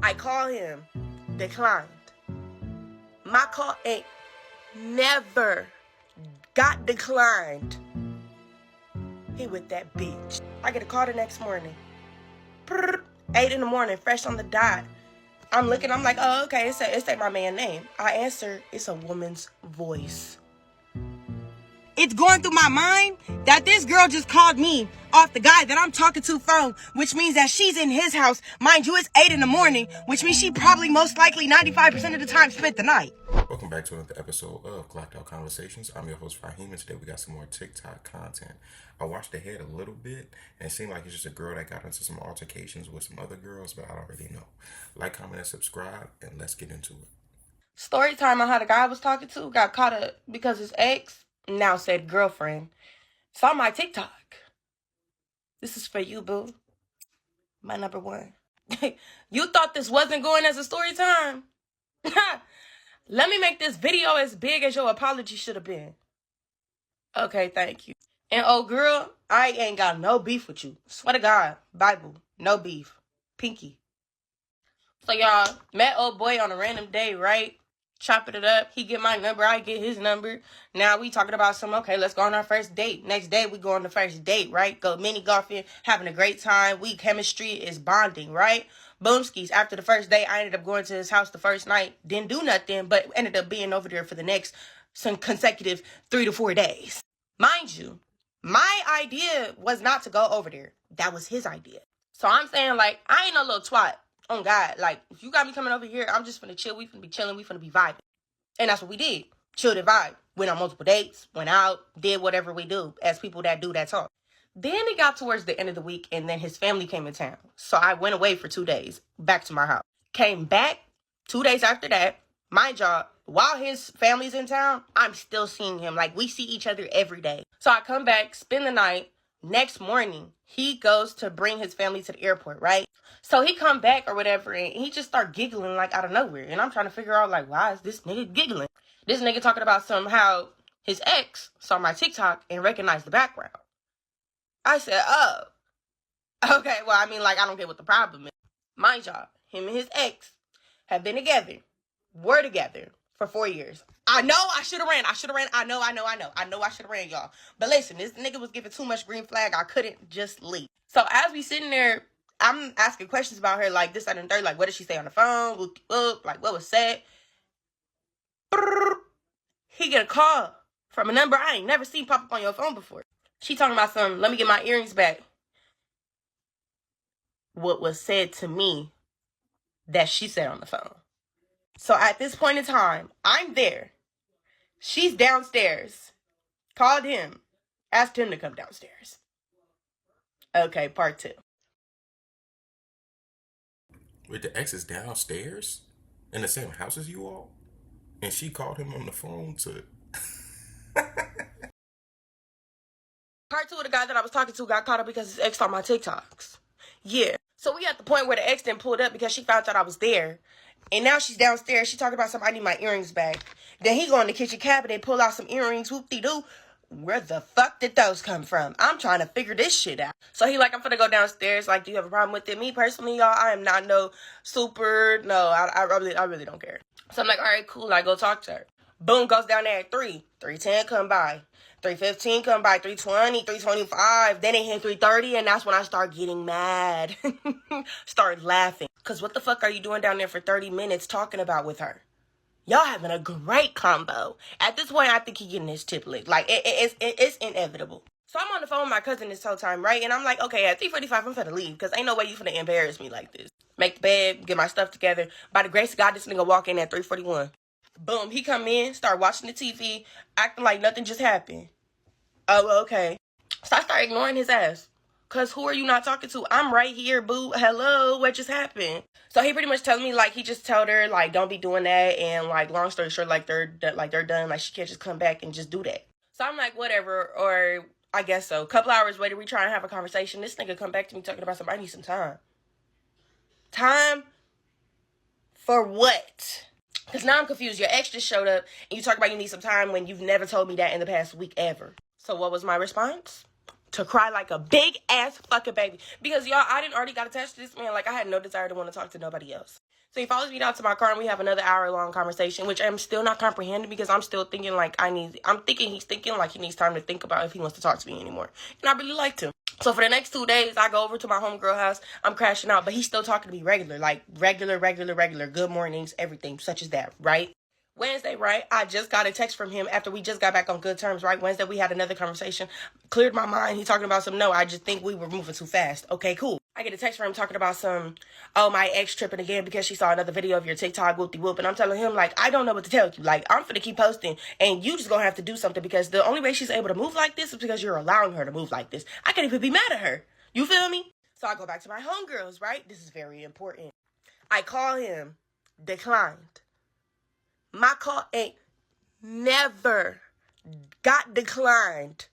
I call him, declined. My call ain't never got declined. He with that bitch. I get a call the next morning. 8 in the morning, fresh on the dot. I'm looking, I'm like, oh, okay, it say my man's name. I answer, it's a woman's voice. It's going through my mind that this girl just called me off the guy that I'm talking to phone, which means that she's in his house. Mind you, it's 8 in the morning, which means she probably most likely 95% of the time spent the night. Welcome back to another episode of Clocked Out Conversations. I'm your host, Fahim, and today we got some more TikTok content. I watched ahead a little bit, and it seemed like it's just a girl that got into some altercations with some other girls, but I don't really know. Like, comment, and subscribe, and let's get into it. Story time on how the guy I was talking to got caught up because his ex, now said girlfriend, saw my TikTok. This is for you, boo. My number one. You thought this wasn't going as a story time? Let me make this video as big as your apology should have been. Okay, thank you. And oh girl, I ain't got no beef with you. Swear to God, Bible, no beef. Pinky. So y'all, met old boy on a random day, right? Chopping it up. He get my number, I get his number. Now we talking about some, okay, let's go on our first date. Next day we go on the first date, right? Go mini golfing, having a great time. We chemistry is bonding, right? Boomskis. After the first day, I ended up going to his house the first night. Didn't do nothing, but ended up being over there for the next some consecutive 3 to 4 days. Mind you, my idea was not to go over there. That was his idea. So I'm saying, like, I ain't no little twat. Oh God, like, if you got me coming over here, I'm just finna chill. We finna be chilling. We finna be vibing. And that's what we did. Chilled and vibe. Went on multiple dates. Went out. Did whatever we do as people that do that talk. Then it got towards the end of the week, and then his family came in town. So I went away for 2 days. Back to my house. Came back 2 days after that. My job. While his family's in town, I'm still seeing him. Like, we see each other every day. So I come back, spend the night. Next morning, he goes to bring his family to the airport, right? So he come back or whatever, and he just start giggling, like, out of nowhere. And I'm trying to figure out, like, why is this nigga giggling? This nigga talking about somehow his ex saw my TikTok and recognized the background. I said, oh, okay, well, I mean, like, I don't get what the problem is. Mind y'all, him and his ex have been together, were together for 4 years. I know I should have ran. I know I should have ran, y'all. But listen, this nigga was giving too much green flag. I couldn't just leave. So as we sitting there, I'm asking questions about her, like this, that, and third. Like, what did she say on the phone? Like, what was said? He get a call from a number I ain't never seen pop up on your phone before. She talking about something. Let me get my earrings back. What was said to me that she said on the phone. So at this point in time, I'm there. She's downstairs. Called him. Asked him to come downstairs. Okay, part 2. Wait, the ex is downstairs? In the same house as you all? And she called him on the phone to... Part 2 of the guy that I was talking to got caught up because his ex saw my TikToks. Yeah. So we at the point where the ex then pulled up because she found out I was there. And now she's downstairs. She talking about something, I need my earrings back. Then he go in the kitchen cabinet, pull out some earrings, whoop-de-doo. Where the fuck did those come from? I'm trying to figure this shit out. So he like, I'm finna go downstairs. Like, do you have a problem with it? Me personally, y'all, I am not no super, no, I really don't care. So I'm like, all right, cool. I go talk to her. Boom, goes down there at 3. 3:10 come by. 3:15 come by. 3:20, 3:25. Then it hit 3:30, and that's when I start getting mad. Start laughing. Because what the fuck are you doing down there for 30 minutes talking about with her? Y'all having a great combo. At this point, I think he getting his tip licked. Like, it's inevitable. So I'm on the phone with my cousin this whole time, right? And I'm like, okay, at 3:45, I'm finna leave. Because ain't no way you finna embarrass me like this. Make the bed, get my stuff together. By the grace of God, this nigga walk in at 3:41. Boom, he come in, start watching the TV, acting like nothing just happened. Oh, okay. So I start ignoring his ass. Because who are you not talking to? I'm right here, boo. Hello, what just happened? So he pretty much tells me, like, he just told her, like, don't be doing that. And, like, long story short, like, they're done. Like, she can't just come back and just do that. So I'm like, whatever. Or I guess so. A couple hours later, we try and have a conversation. This nigga come back to me talking about something. I need some time. Time for what? Because now I'm confused. Your ex just showed up and you talk about you need some time when you've never told me that in the past week ever. So what was my response? to cry like a big ass fucking baby. Because y'all, I didn't already got attached to this man. Like, I had no desire to want to talk to nobody else. So he follows me down to my car and we have another hour-long conversation, which I'm still not comprehending because I'm still thinking like I'm thinking he's thinking like he needs time to think about if he wants to talk to me anymore. And I really liked him. So for the next 2 days, I go over to my homegirl house. I'm crashing out, but he's still talking to me regular. Like regular. Good mornings, everything, such as that, right? Wednesday, right? I just got a text from him after we just got back on good terms, right? Wednesday, we had another conversation. Cleared my mind. He talking about some, no, I just think we were moving too fast. Okay, cool. I get a text from him talking about some, oh, my ex tripping again because she saw another video of your TikTok whoop-de-whoop. And I'm telling him, like, I don't know what to tell you. Like, I'm finna keep posting and you just gonna have to do something because the only way she's able to move like this is because you're allowing her to move like this. I can't even be mad at her. You feel me? So I go back to my homegirls, right? This is very important. I call him, declined. My call ain't never got declined.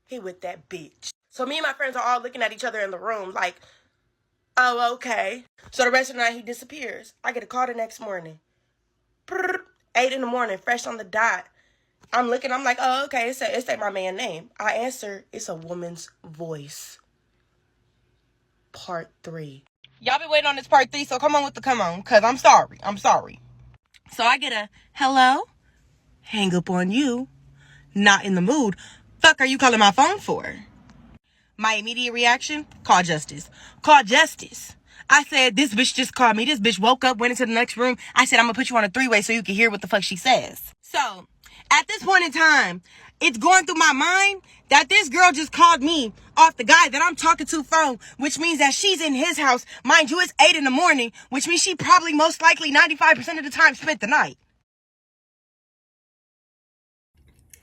He with that bitch. So me and my friends are all looking at each other in the room like, oh, okay. So the rest of the night he disappears. I get a call the next morning. 8 in the morning, fresh on the dot. I'm looking, I'm like, oh, okay, it's my man's name. I answer, it's a woman's voice. Part 3. Y'all been waiting on this part 3, so come on, because I'm sorry. So I get a, hello? Hang up on you. Not in the mood. Fuck are you calling my phone for? My immediate reaction? Call justice. Call justice. I said, this bitch just called me. This bitch woke up, went into the next room. I said, I'm gonna put you on a 3-way so you can hear what the fuck she says. So, at this point in time, it's going through my mind that this girl just called me off the guy that I'm talking to phone, which means that she's in his house. Mind you, it's 8 in the morning, which means she probably most likely 95% of the time spent the night.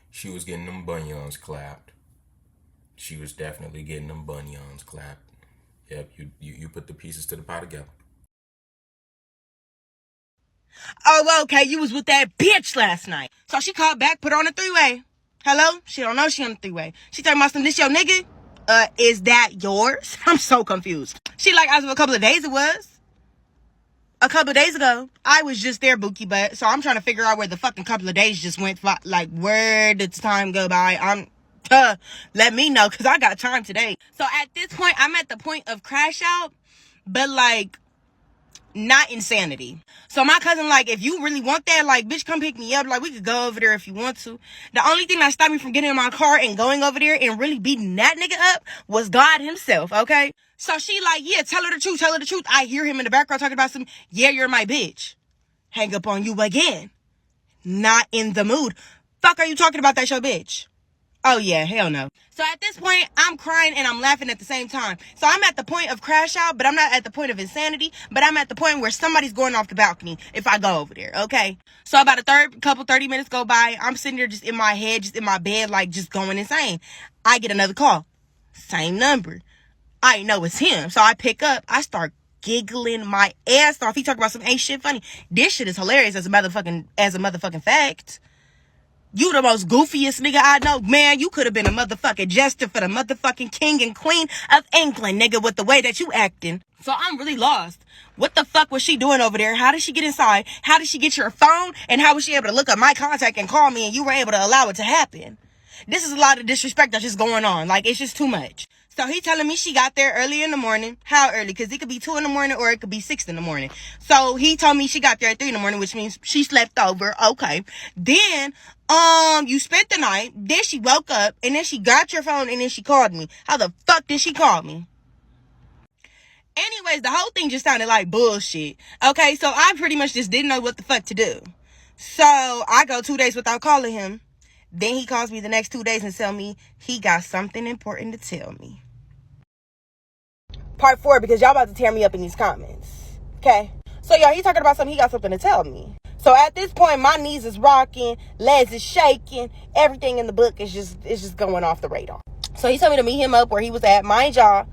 She was getting them bunions clapped. She was definitely getting them bunions clapped. Yep, you put the pieces to the pie together. Oh, okay, you was with that bitch last night. So she called back, put her on a 3-way. Hello? She don't know she on a 3-way. She talking about some, this your nigga? Is that yours? I'm so confused. She like, as of a couple of days it was. A couple of days ago, I was just there, Bookie Butt. So I'm trying to figure out where the fucking couple of days just went. Like, where did time go by? Let me know, because I got time today. So at this point, I'm at the point of crash out, but like, not insanity. So my cousin, like, if you really want that, like, bitch, come pick me up. Like, we could go over there if you want to. The only thing that stopped me from getting in my car and going over there and really beating that nigga up was God himself, okay? So she like, yeah, tell her the truth. I hear him in the background talking about some, yeah, you're my bitch. Hang up on you again. Not in the mood. Fuck are you talking about? That's your bitch. Oh yeah, hell no. So at this point, I'm crying and I'm laughing at the same time. So I'm at the point of crash out, but I'm not at the point of insanity, but I'm at the point where somebody's going off the balcony if I go over there, okay? So about a 30 minutes go by, I'm sitting there just in my head, just in my bed, like just going insane. I get another call. Same number. I know it's him. So I pick up, I start giggling my ass off. He talking about some ain't shit funny. This shit is hilarious as a motherfucking fact. You the most goofiest nigga I know. Man, you could have been a motherfucking jester for the motherfucking king and queen of England, nigga, with the way that you acting. So I'm really lost. What the fuck was she doing over there? How did she get inside? How did she get your phone? And how was she able to look up my contact and call me and you were able to allow it to happen? This is a lot of disrespect that's just going on. Like, it's just too much. So he telling me she got there early in the morning. How early? Because it could be 2 in the morning or it could be 6 in the morning. So he told me she got there at 3 in the morning, which means she slept over. Okay. Then, you spent the night. Then she woke up and then she got your phone and then she called me. How the fuck did she call me? Anyways, the whole thing just sounded like bullshit. Okay, so I pretty much just didn't know what the fuck to do. So I go 2 days without calling him. Then he calls me the next 2 days and tell me he got something important to tell me. Part 4, because y'all about to tear me up in these comments. Okay? So y'all, he talking about something, he got something to tell me. So at this point, my knees is rocking, legs is shaking, everything in the book is just going off the radar. So he told me to meet him up where he was at. Mind y'all,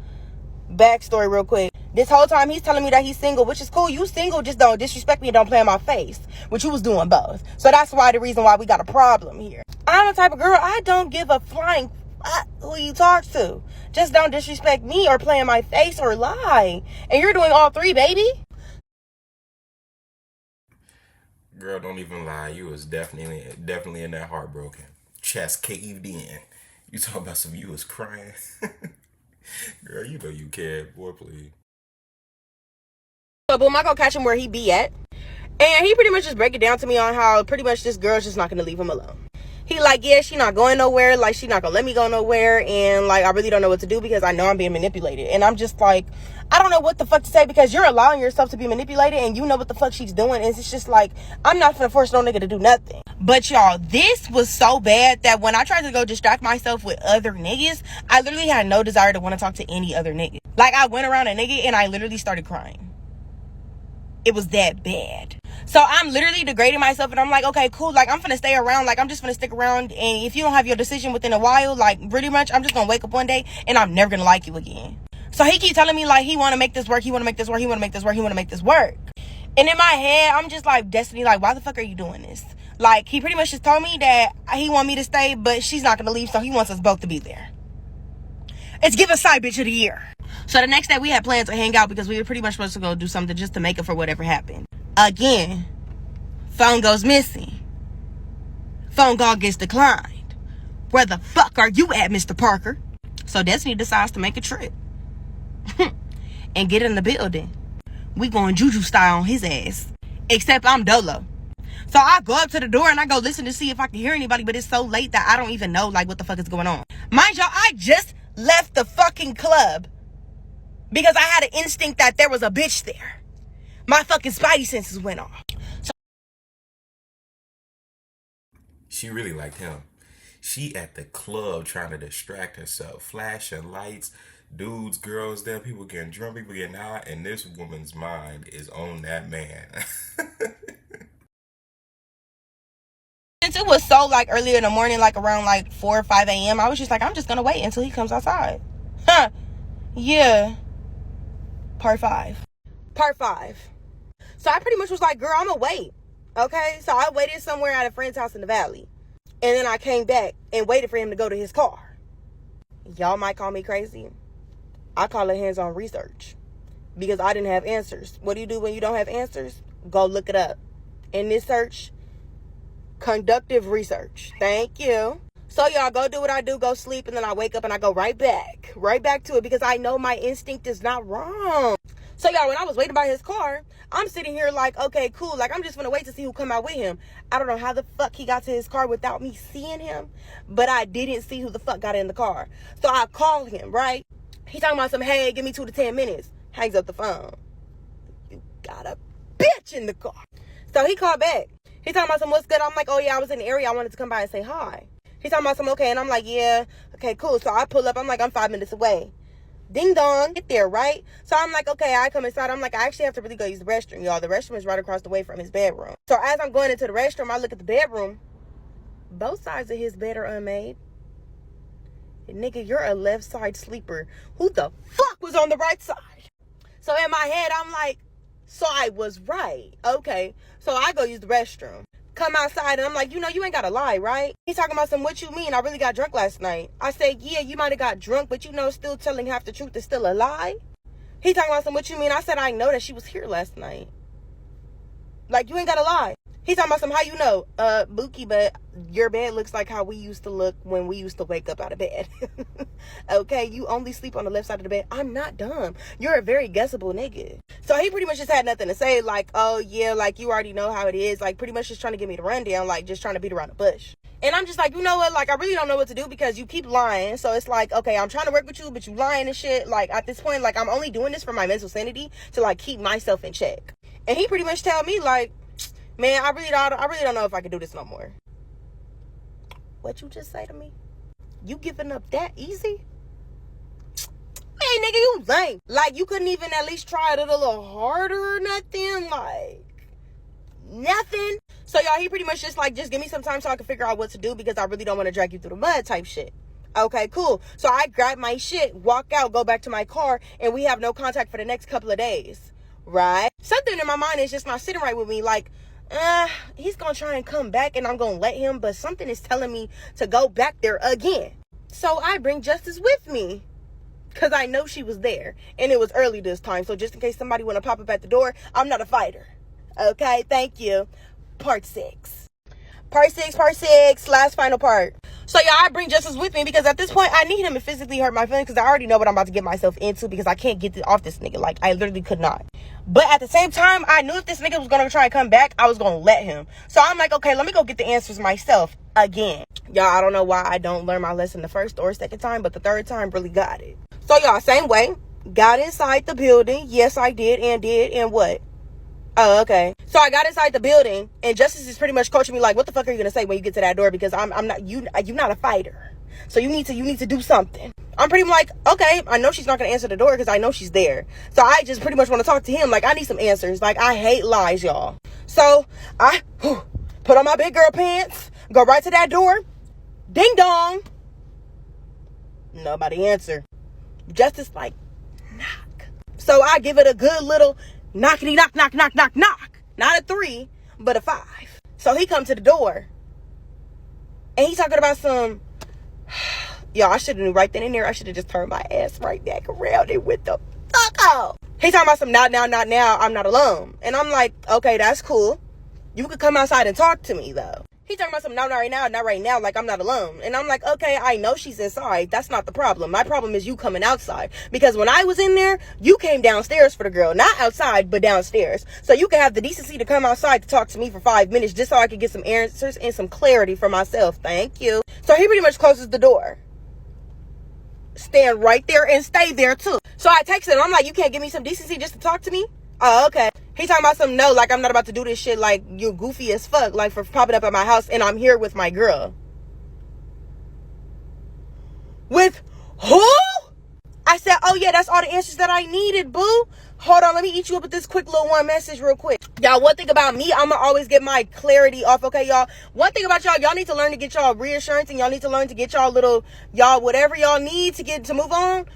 backstory real quick. This whole time he's telling me that he's single, which is cool. You single, just don't disrespect me and don't play in my face. Which you was doing both. So that's why the reason why we got a problem here. I'm the type of girl, I don't give a flying fuck who you talk to. Just don't disrespect me or play in my face or lie. And you're doing all 3, baby. Girl, don't even lie. You was definitely in that heartbroken. Chest caved in. You talking about some you was crying? Girl, you know you can't. Boy, please. So boom, I go catch him where he be at. And he pretty much just break it down to me on how pretty much this girl's just not gonna leave him alone. He like, yeah, she not going nowhere. Like, she not gonna let me go nowhere. And like, I really don't know what to do because I know I'm being manipulated. And I'm just like, I don't know what the fuck to say because you're allowing yourself to be manipulated and you know what the fuck she's doing. And it's just like, I'm not gonna force no nigga to do nothing. But y'all, this was so bad that when I tried to go distract myself with other niggas, I literally had no desire to want to talk to any other nigga. Like, I went around a nigga and I literally started crying. It was that bad. So I'm literally degrading myself and I'm like, okay, cool. Like, I'm finna stay around. Like, I'm just finna stick around. And if you don't have your decision within a while, like, pretty much, I'm just gonna wake up one day and I'm never gonna like you again. So he keep telling me, like, he wanna make this work. He wanna make this work. He wanna make this work. He wanna make this work. And in my head, I'm just like, Destiny, like, why the fuck are you doing this? Like, he pretty much just told me that he want me to stay, but she's not gonna leave. So he wants us both to be there. It's give a side bitch of the year. So the next day we had plans to hang out because we were pretty much supposed to go do something just to make up for whatever happened. Again, phone goes missing. Phone call gets declined. Where the fuck are you at, Mr. Parker? So Destiny decides to make a trip and get in the building. We going juju style on his ass. Except I'm Dolo. So I go up to the door and I go listen to see if I can hear anybody, but it's so late that I don't even know like what the fuck is going on. Mind y'all, I just left the fucking club because I had an instinct that there was a bitch there. My fucking spidey senses went off. So She really liked him. She at the club trying to distract herself, flashing lights, dudes, girls there, people getting drunk, people getting high, and this woman's mind is on that man. since it was so like early in the morning, like around like 4 or 5 a.m., I was just like, I'm just gonna wait until he comes outside. Huh. Yeah. Part 5. So I pretty much was like, girl, I'm gonna wait. Okay? So I waited somewhere at a friend's house in the valley. And then I came back and waited for him to go to his car. Y'all might call me crazy. I call it hands-on research. Because I didn't have answers. What do you do when you don't have answers? Go look it up. In this search, conductive research. Thank you. So y'all go do what I do, go sleep, and then I wake up and I go right back to it because I know my instinct is not wrong. So y'all, when I was waiting by his car, I'm sitting here like, okay, cool. Like, I'm just gonna wait to see who come out with him. I don't know how the fuck he got to his car without me seeing him, but I didn't see who the fuck got in the car. So I called him, right? He talking about some, hey, give me 2 to 10 minutes. Hangs up the phone. You got a bitch in the car. So he called back. He talking about some, what's good? I'm like, oh yeah, I was in the area. I wanted to come by and say hi. He talking about some, okay. And I'm like, yeah, okay, cool. So I pull up. I'm like, I'm 5 minutes away. Ding dong, get there, right? So I'm like, okay, I come inside. I'm like, I actually have to really go use the restroom, y'all. The restroom is right across the way from his bedroom. So as I'm going into the restroom, I look at the bedroom. Both sides of his bed are unmade. And nigga, you're a left side sleeper. Who the fuck was on the right side? So in my head, I'm like, so I was right. Okay. So I go use the restroom. Come outside and I'm like, you know, you ain't gotta lie, right? He's talking about some, what you mean? I really got drunk last night. I said, yeah, you might have got drunk, but you know, still telling half the truth is still a lie. He talking about some, what you mean? I said, I know that she was here last night. Like, you ain't gotta lie. He talking about some, how you know? Bookie, but your bed looks like how we used to look when we used to wake up out of bed. Okay, you only sleep on the left side of the bed. I'm not dumb. You're a very guessable nigga. So he pretty much just had nothing to say. Like, oh yeah, like you already know how it is. Like, pretty much just trying to give me the rundown. Like, just trying to beat around the bush. And I'm just like, you know what? Like, I really don't know what to do because you keep lying. So it's like, okay, I'm trying to work with you, but you lying and shit. Like, at this point, like, I'm only doing this for my mental sanity to like keep myself in check. And he pretty much tell me like, man, I really don't know if I can do this no more. What you just say to me? You giving up that easy? Hey, nigga, you lame. Like, you couldn't even at least try it a little harder or nothing? Like, nothing? So, y'all, he pretty much just, like, just give me some time so I can figure out what to do because I really don't want to drag you through the mud type shit. Okay, cool. So, I grab my shit, walk out, go back to my car, and we have no contact for the next couple of days. Right? Something in my mind is just not sitting right with me. Like, he's gonna try and come back and I'm gonna let him, but something is telling me to go back there again. So I bring Justice with me because I know she was there and it was early this time. So just in case somebody want to pop up at the door, I'm not a fighter. Okay, thank you. Part 6, last final part. So yeah, I bring Justice with me because at this point I need him to physically hurt my feelings because I already know what I'm about to get myself into because I can't get off this nigga. Like, I literally could not. But at the same time, I knew if this nigga was gonna try and come back, I was gonna let him. So I'm like, okay, let me go get the answers myself again. Y'all, I don't know why I don't learn my lesson the first or second time, but the third time really got it. So y'all, same way, got inside the building. Yes, I did, and what? Oh, okay. So I got inside the building, and Justice is pretty much coaching me like, "What the fuck are you gonna say when you get to that door? Because I'm not you. You're not a fighter, so you need to do something." I'm pretty much like, "Okay, I know she's not gonna answer the door because I know she's there. So I just pretty much want to talk to him. Like, I need some answers. Like, I hate lies, y'all. So I put on my big girl pants, go right to that door. Ding dong. Nobody answer. Justice like, knock. So I give it a good little knockety knock, knock, knock, knock, knock. Not a 3, but a 5. So he come to the door. And he talking about some, y'all, I should have knew right then and there. I should have just turned my ass right back around and went the fuck out. He talking about some not now, not now. I'm not alone. And I'm like, okay, that's cool. You could come outside and talk to me though. He talking about some not right now, not right now, like I'm not alone. And I'm like, okay, I know she's inside. That's not the problem. My problem is you coming outside. Because when I was in there, you came downstairs for the girl. Not outside, but downstairs. So you can have the decency to come outside to talk to me for 5 minutes just so I could get some answers and some clarity for myself. Thank you. So he pretty much closes the door. Stand right there and stay there too. So I texted him. I'm like, you can't give me some decency just to talk to me? Oh, okay. He talking about some no, like I'm not about to do this shit, like you goofy as fuck, like for popping up at my house and I'm here with my girl. With who? I said, oh yeah, that's all the answers that I needed, boo. Hold on, let me eat you up with this quick little one message real quick. Y'all, one thing about me, I'ma always get my clarity off, okay, y'all? One thing about y'all need to learn to get y'all reassurance and y'all need to learn to get y'all little, y'all, whatever y'all need to get to move on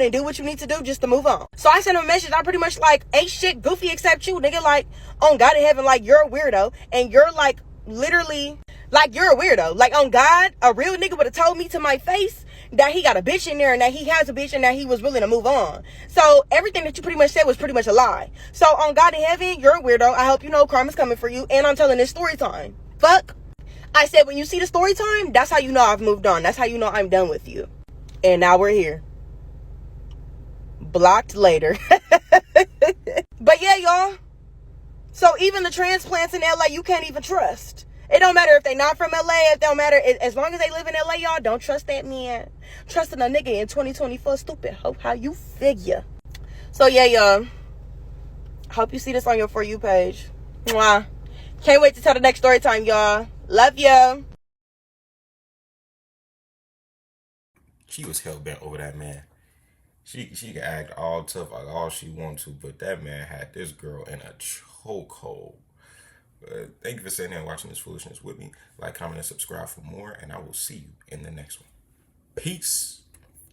and do what you need to do just to move on. So I sent him a message. I pretty much like, ain't shit goofy except you, nigga. Like, on God in heaven, like, you're a weirdo. And you're like, literally, like, you're a weirdo. Like, on God, a real nigga would have told me to my face that he got a bitch in there and that he has a bitch and that he was willing to move on. So everything that you pretty much said was pretty much a lie. So on God in heaven, you're a weirdo. I hope you know karma's coming for you. And I'm telling this story time. Fuck. I said, when you see the story time, that's how you know I've moved on. That's how you know I'm done with you. And now we're here. Blocked later. But yeah, y'all. So even the transplants in LA, you can't even trust. It don't matter if they not from LA. It don't matter. As long as they live in LA, y'all, don't trust that man. Trusting a nigga in 2024, stupid hoe. How you figure? So yeah, y'all. Hope you see this on your For You page. Mwah. Can't wait to tell the next story time, y'all. Love ya. She was hell bent over that man. She can act all tough like all she wants to, but that man had this girl in a chokehold. Thank you for sitting there and watching this foolishness with me. Like, comment, and subscribe for more, and I will see you in the next one. Peace.